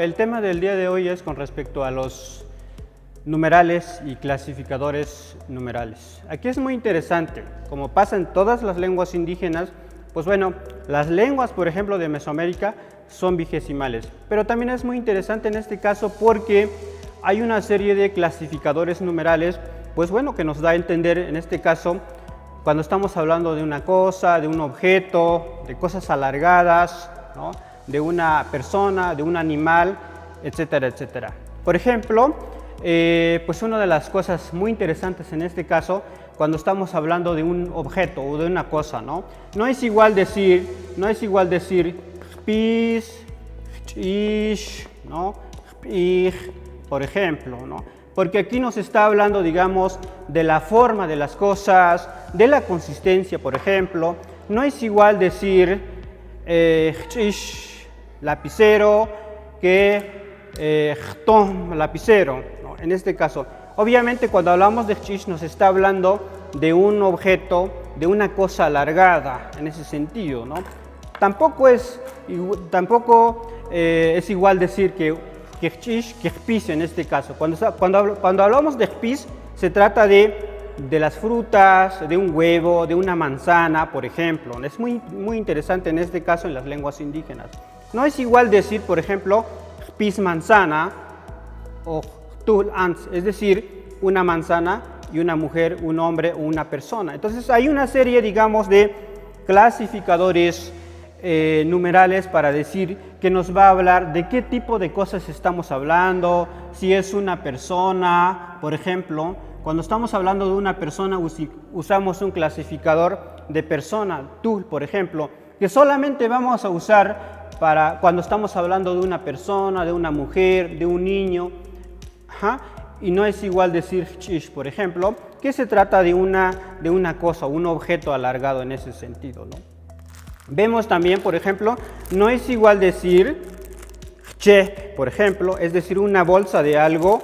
el tema del día de hoy es con respecto a los numerales y clasificadores numerales. Aquí es muy interesante, como pasa en todas las lenguas indígenas, pues bueno, las lenguas, por ejemplo, de Mesoamérica son vigesimales, pero también es muy interesante en este caso porque hay una serie de clasificadores numerales, pues bueno, que nos da a entender en este caso cuando estamos hablando de una cosa, de un objeto, de cosas alargadas, ¿no?, de una persona, de un animal, etcétera, etcétera. Por ejemplo, pues una de las cosas muy interesantes en este caso, cuando estamos hablando de un objeto o de una cosa, no es igual decir pis, ish, ¿no?, por ejemplo, ¿no?, porque aquí nos está hablando, digamos, de la forma de las cosas, de la consistencia, por ejemplo. No es igual decir lapicero que lapicero, ¿no?, en este caso. Obviamente cuando hablamos de nos está hablando de un objeto, de una cosa alargada, en ese sentido, ¿no? Tampoco es igual decir que pis en este caso. Cuando hablamos de pis, se trata de las frutas, de un huevo, de una manzana, por ejemplo. Es muy interesante en este caso en las lenguas indígenas. No es igual decir, por ejemplo, pis manzana o tul ans, es decir, una manzana y una mujer, un hombre o una persona. Entonces hay una serie, digamos, de clasificadores numerales para decir que nos va a hablar de qué tipo de cosas estamos hablando, si es una persona, por ejemplo. Cuando estamos hablando de una persona usamos un clasificador de persona, tul, por ejemplo, que solamente vamos a usar para cuando estamos hablando de una persona, de una mujer, de un niño. Y no es igual decir chish, por ejemplo, que se trata de una cosa, un objeto alargado en ese sentido, ¿no? Vemos también, por ejemplo, no es igual decir che, por ejemplo, es decir, una bolsa de algo,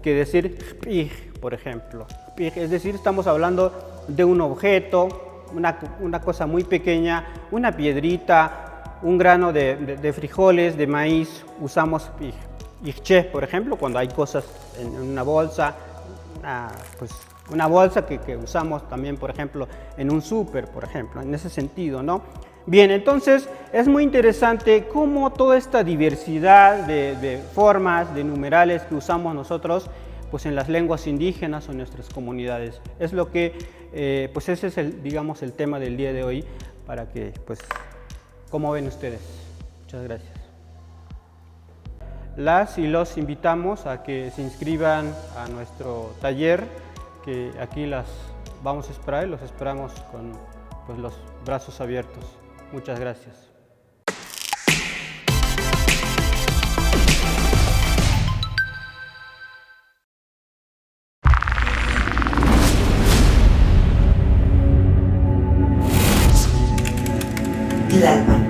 que decir pij, por ejemplo. Es decir, estamos hablando de un objeto, una cosa muy pequeña, una piedrita, un grano de frijoles, de maíz, usamos pij. Y che, por ejemplo, cuando hay cosas en una bolsa, una bolsa que usamos también, por ejemplo, en un súper, por ejemplo, en ese sentido, ¿no? Bien, entonces es muy interesante cómo toda esta diversidad de formas, de numerales que usamos nosotros, pues en las lenguas indígenas o en nuestras comunidades. Es lo que, pues ese es digamos, el tema del día de hoy, para que, pues, ¿cómo ven ustedes? Muchas gracias. Las y los invitamos a que se inscriban a nuestro taller, que aquí las vamos a esperar y los esperamos con, pues, los brazos abiertos. Muchas gracias. Tlalpan.